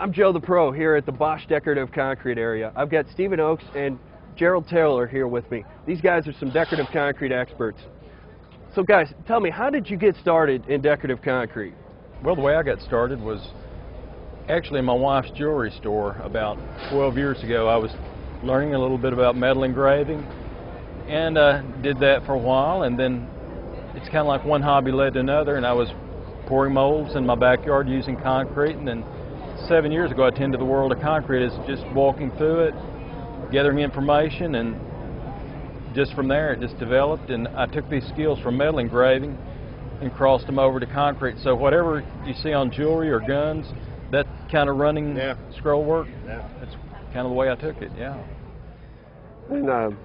I'm Joe the Pro here at the Bosch Decorative Concrete area. I've got Stephen Oakes and Gerald Taylor here with me. These guys are some decorative concrete experts. So guys, tell me, how did you get started in decorative concrete? Well, the way I got started was actually in my wife's jewelry store about 12 years ago. I was learning a little bit about metal engraving and did that for a while, and then it's kind of like one hobby led to another, and I was pouring molds in my backyard using concrete, and then 7 years ago I turned to the world of concrete as just walking through it, gathering information, and just from there it just developed, and I took these skills from metal engraving and crossed them over to concrete. So whatever you see on jewelry or guns, that kind of running scroll work, that's kind of the way I took it, yeah. And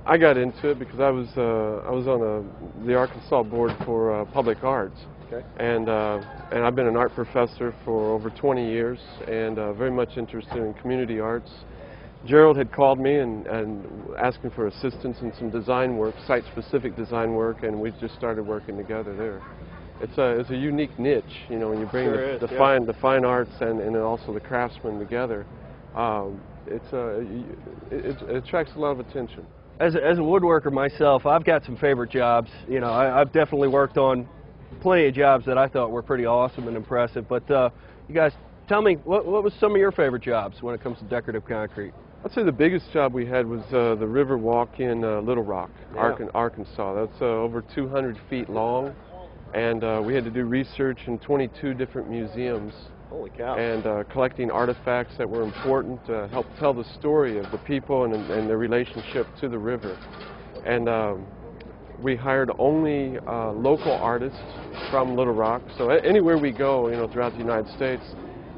I got into it because I was on the Arkansas board for public arts. Okay. And I've been an art professor for over 20 years and very much interested in community arts. Gerald had called me and asking for assistance in some design work, site-specific design work, and we just started working together there. It's a unique niche, you know, when you bring the fine arts and also the craftsmen together. It attracts a lot of attention. As a woodworker myself, I've got some favorite jobs. You know, I've definitely worked on plenty of jobs that I thought were pretty awesome and impressive. But you guys, tell me, what was some of your favorite jobs when it comes to decorative concrete? I'd say the biggest job we had was the river walk in Little Rock, Arkansas. That's over 200 feet long, and we had to do research in 22 different museums. Holy cow. And collecting artifacts that were important to help tell the story of the people and their relationship to the river. And we hired only local artists from Little Rock. So anywhere we go, you know, throughout the United States,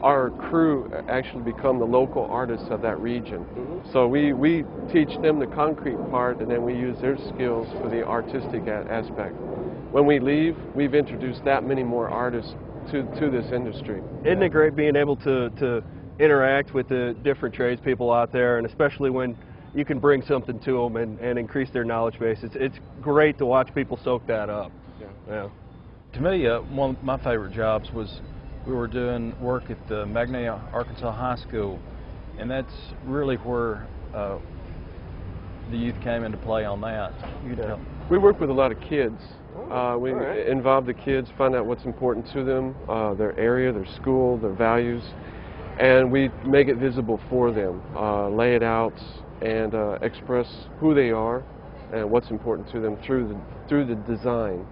our crew actually become the local artists of that region. So we teach them the concrete part, and then we use their skills for the artistic aspect. When we leave, we've introduced that many more artists to this industry. Isn't it great being able to interact with the different tradespeople out there, and especially when you can bring something to them and increase their knowledge base? It's great to watch people soak that up. Yeah. To me, one of my favorite jobs was we were doing work at the Magnolia, Arkansas High School, and that's really where the youth came into play on that. We work with a lot of kids. We involve the kids, find out what's important to them, their area, their school, their values, and we make it visible for them, lay it out, and express who they are and what's important to them through the design.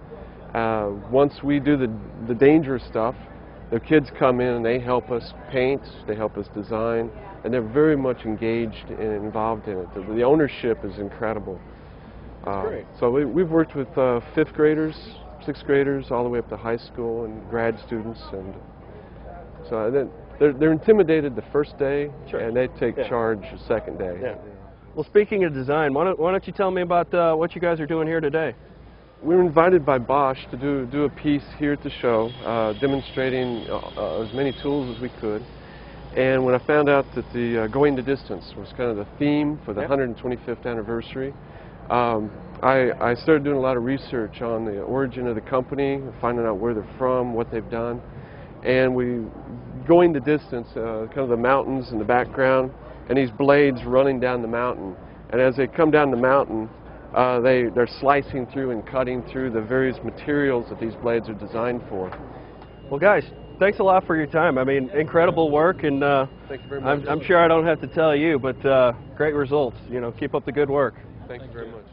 Once we do the dangerous stuff, the kids come in and they help us paint, they help us design, and they're very much engaged and involved in it. The ownership is incredible. Great. So we've worked with 5th graders, 6th graders, all the way up to high school and grad students, and so they're intimidated the first day, and they take charge the second day. Well, speaking of design, why don't you tell me about what you guys are doing here today? We were invited by Bosch to do a piece here at the show, demonstrating as many tools as we could. And when I found out that the Going the Distance was kind of the theme for the 125th anniversary, I started doing a lot of research on the origin of the company, finding out where they're from, what they've done. And going the distance, kind of the mountains in the background, and these blades running down the mountain. And as they come down the mountain, they're slicing through and cutting through the various materials that these blades are designed for. Well, guys, thanks a lot for your time. I mean, incredible work, and thank you very much. I'm sure I don't have to tell you, but great results. You know, keep up the good work. Thank you very much.